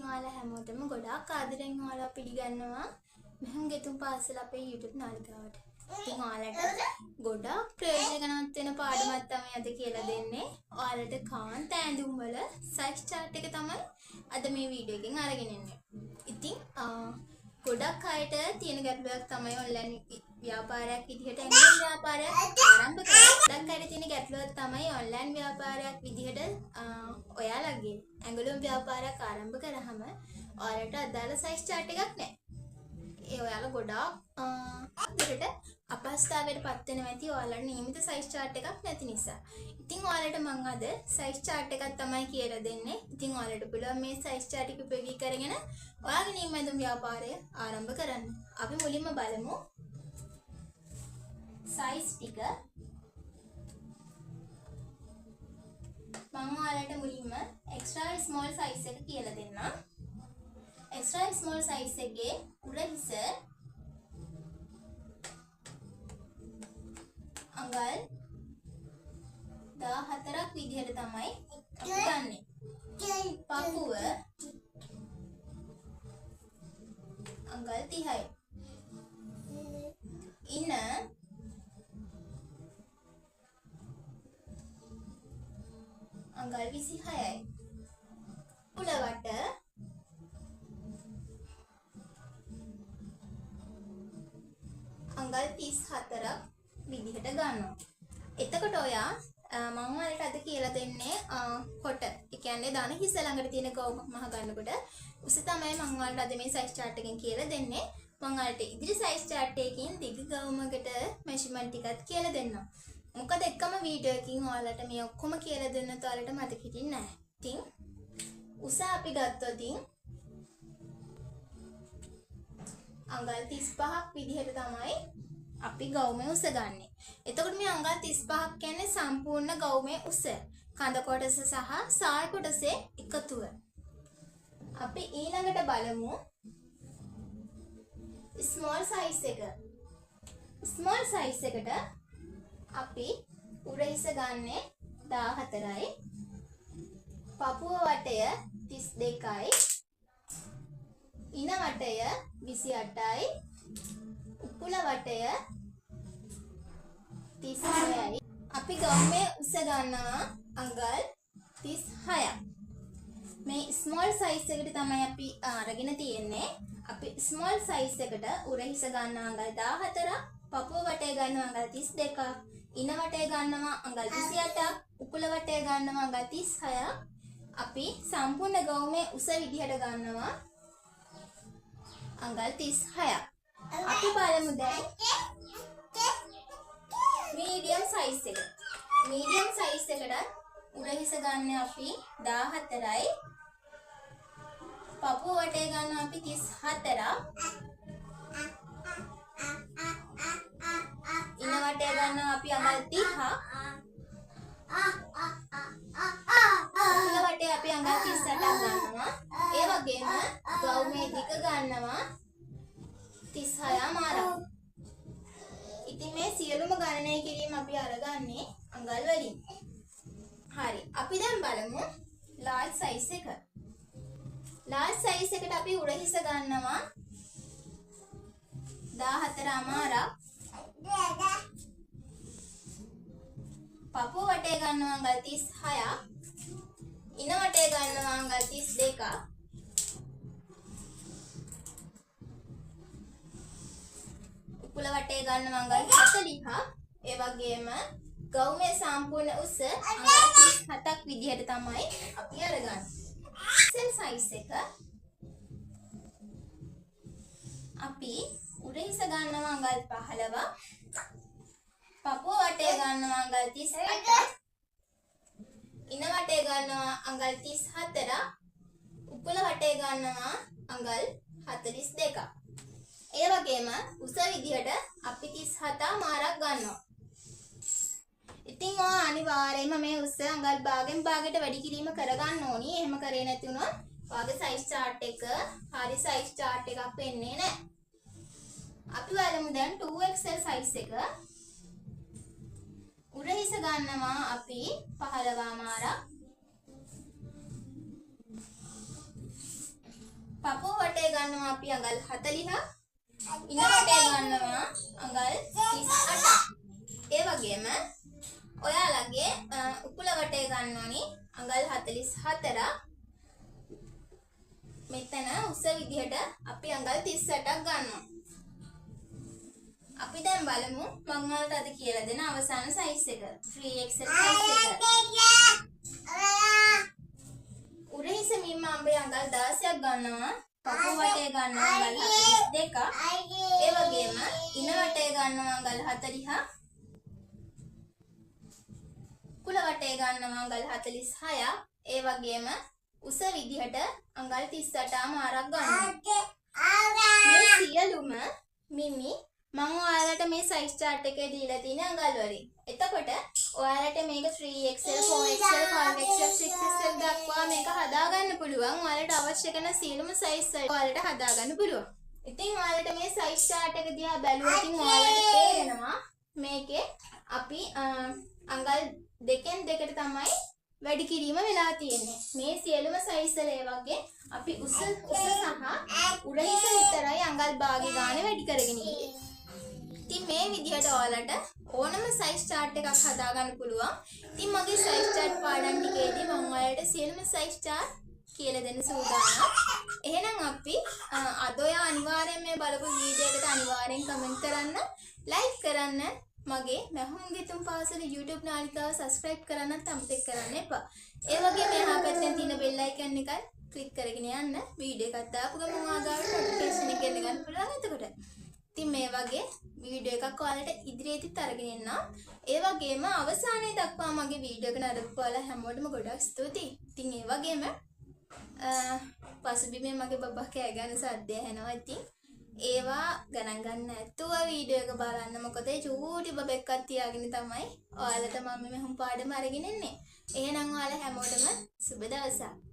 ඔයාලා හැමෝටම ගොඩාක් ආදරෙන් ඔයාලා පිළිගන්නවා මෙහන් ගෙතුම් පාසල අපේ YouTube නාලිකාවට. ඉතින් ඔයාලට ගොඩාක් ප්‍රයෝජනවත් වෙන පාඩමක් තමයි අද කියලා දෙන්නේ. ඔයාලට කාන්ත ඇඳුම් වල සයිස් chart එක තමයි අද මේ වීඩියෝ එකෙන් අරගෙන එන්නේ. ඉතින් ගොඩක් අයට තියෙන ගැටලුවක් තමයි ඔන්ලයින් ව්‍යාපාරයක් විදිහට ඇඟලුම් ව්‍යාපාරයක් ආරම්භ කරලා ගොඩක් අයට තියෙන ගැටලුවක් තමයි ඔන්ලයින් ව්‍යාපාරයක් විදිහට ඔයාලගේ ඇඟලුම් ව්‍යාපාරයක් ආරම්භ කරාම ඔයාලට අදාළ සයිස් chart එකක් නැහැ. ඒ ඔයාලා ගොඩාක් අපිට අපහසුතාවයට පත් වෙනවා ඇති ඔයාලට නියමිත සයිස් chart එකක් නැති නිසා. ඉතින් ඔයාලට මම අද සයිස් chart එකක් තමයි කියලා දෙන්නේ. ඉතින් ඔයාලට පුළුවන් මේ සයිස් chart එක උපයෝගී කරගෙන ඔයාගේ නියමිත ව්‍යාපාරය ආරම්භ කරන්න. අපි මුලින්ම බලමු සයිස් ටික. මම ඔයාලට මුලින්ම extra small size එක කියලා දෙන්නම්. extra small size එකේ උරහිස අඟල් 14ක් විදිහට තමයි අපි ගන්නෙ. පපුව අඟල් 30යි. ඉන අඟල් 26යි. උලවට අඟල් 34ක් විදිහට ගන්නවා. එතකොට ඔයා මම ඔයාලට අද කියලා දෙන්නේ කොට. ඒ කියන්නේ දාන හිස ළඟට තියෙන ගවුමක් මහ ගන්නකොට උස තමයි මම ඔයාලට අද මේ සයිස් chart එකෙන් කියලා දෙන්නේ. මම ඔයාලට ඉදිරි සයිස් chart එකකින් දිග ගවුමකට මෙෂර්මන්ට් ටිකක් කියලා දෙන්නම්. මොකද එකම වීඩියෝ එකකින් ඔයාලට මේ ඔක්කොම කියලා දෙන්නත් ඔයාලට මතක හිටින්නේ නැහැ. ඉතින් උස අපි ගත්තොත් අඟල් 35ක් විදිහට තමයි අපි ගවුමේ උස ගන්නෙ. එතකොට මේ අඟල් 35ක් කියන්නේ සම්පූර්ණ ගවුමේ උස. කඳ කොටස සහ සාය කොටසේ එකතුව. අපි ඊළඟට බලමු ස්මෝල් සයිස් එක. ස්මෝල් සයිස් එකට අපි උරහිස ගන්නෙ 14යි. පපුව වටය 32යි. ඉන වටය 28යි. උකුල වටය 36යි. අපි ගවුමේ උස ගන්නවා අඟල් 36ක්. මේ ස්මෝල් සයිස් එකට තමයි අපි අරගෙන තියෙන්නේ. අපි ස්මෝල් සයිස් එකට උරහිස ගන්නවා අඟල් 14ක්, පපුව වටය ගන්නවා අඟල් 32ක්, ඉන වටය ගන්නවා අඟල් 28ක්, උකුල වටය ගන්නවා අඟල් 36ක්. අපි සම්පූර්ණ ගවුමේ උස විදිහට ගන්නවා අඟල් 36ක්. අපි බලමු දැන් මීඩියම් සයිස් එක. මීඩියම් සයිස් එකට උරහිස ගන්න අපි 14යි. පපුව වටේ ගන්න අපි 34ක්. ඉන වටේ ගන්න අපි අඟල් 30ක්. උකුල වටේ අපි අඟල් 38ක් ගන්නවා. ඒ වගේම ගවුමේ දිග ගන්නවා 36 මාරක්. ඉතින් මේ සියලුම ගණනය කිරීම අපි අරගන්නේ අඟල් වලින්. හරි. අපි දැන් බලමු ලාර්ජ් සයිස් එක. ලාර්ජ් සයිස් එකට අපි උරහිස ගන්නවා 14 මාරක්. පපුව වටේ ගන්නවා අඟල් 36ක්. ඉන වටේ ගන්නවා අඟල් 32ක්. උකුල වටේ ගන්නවා අඟල් 40ක්. ඒ වගේම ගවුමේ සම්පූර්ණ උස අඟල් 37ක් විදිහට තමයි අපි අරගන්නේ. සෙල් සයිස් එක අපි උරහිස ගන්නවා අඟල් 15ක්. පපුව වටේ ගන්නවා අඟල් 38ක්. ඉන වටේ ගන්නවා අඟල් 34ක්. උකුල වටේ ගන්නවා අඟල් 42ක්. ඒ වගේම උස විදිහට අපි 37 මාරක් ගන්නවා. ඉතින් ඔය අනිවාර්යයෙන්ම මේ උස අඟල් භාගෙන් භාගයට වැඩි කිරීම කරගන්න ඕනි. එහෙම කරේ නැති වුණොත් ඔයාගේ සයිස් chart එක හරි සයිස් chart එකක් වෙන්නේ නැහැ. අපි බලමු දැන් 2XL සයිස් එක. උරහිස ගන්නවා අපි 15 මාරක්. පපුව වටේ ගන්නවා අපි අඟල් 40ක්. ඉන වටේ ගන්නවා අඟල් 38ක්. ඒ වගේම ඔයාලගේ උකුල වටේ ගන්න ඕනි අඟල් 44ක්. මෙතන උස විදිහට අපි අඟල් 38ක් ගන්නවා. අපි දැන් බලමු මම ඔයාලට අද කියලා දෙන අවසාන සයිස් එක 3XL සයිස් එක. උරහිස මිම්ම අඹේ අඟල් 16ක් ගන්නවා. පපුව වටේ ගන්නවා අඟල් 42ක්. ඒ වගේම ඉන වටේ ගන්නවා අඟල් 40ක්. කුල වටේ ගන්නවා අඟල් 46ක්. ඒ වගේම උස විදිහට අඟල් 38ම ආරක් ගන්නවා. මේ සියලුම මිමි මම ඔයාලට මේ සයිස් chart එකේ දීලා තියෙන අඟල් වලින්. එතකොට ඔයාලට මේක 3XL 4XL 5XL 6XL දක්වා මේක හදාගන්න පුළුවන්. ඔයාලට අවශ්‍ය කරන සියලුම සයිස් වල ඔයාලට හදාගන්න පුළුවන්. ඉතින් ඔයාලට මේ සයිස් chart එක දිහා බැලුවොත් ඔයාලට තේරෙනවා මේකේ අපි අඟල් දෙකෙන් දෙකට තමයි වැඩි කිරීම වෙලා තියෙන්නේ. මේ සියලුම සයිස් වල ඒ වගේ අපි උස සහ උරහිස විතරයි අඟල් භාගය ගන්න වැඩි කරගෙන ඉන්නේ. ඉතින් මේ විදිහට ඔයාලට ඕනම සයිස් chart එකක් හදාගන්න පුළුවන්. ඉතින් මගේ සයිස් chart පාඩම් ටිකේදී මම ඔයාලට සියලුම සයිස් chart කියලා දෙන්න සූදානම්. එහෙනම් අපි අද ඔයා අනිවාර්යෙන් මේ බලපු වීඩියෝ එකට අනිවාර්යෙන් කමෙන්ට් කරන්න, ලයික් කරන්න, මගේ මහුම් ගෙතුම් පාසල YouTube නාලිකාව subscribe කරන්නත් අමතක කරන්න එපා. ඒ වගේම එහා පැත්තෙන් තියෙන bell icon එක click කරගෙන යන්න වීඩියෝ එකක් දාපු ගමන් ආගාවට notification එක එන්න ගන්න පුළුවන් එතකොට. ඉතින් මේ වගේ වීඩියෝ එකක් ඔයාලට ඉදිරියේදීත් අරගෙන එන්නම්. ඒ වගේම අවසානයේ දක්වා මගේ වීඩියෝ එක නරඹපු ඔයාලා හැමෝටම ගොඩක් ස්තුතියි. ඉතින් ඒ වගේම පසුබිමේ මගේ බබා කෑ ගන්න සද්දය ඇහෙනවා. ඉතින් ඒවා ගණන් ගන්න නැතුව වීඩියෝ එක බලන්න. මොකද ඒ චූටි බබෙක්වත් තියාගෙන තමයි ඔයාලට මම මෙහුම් පාඩම අරගෙන එන්නේ. එහෙනම් ඔයාලා හැමෝටම සුබ දවසක්.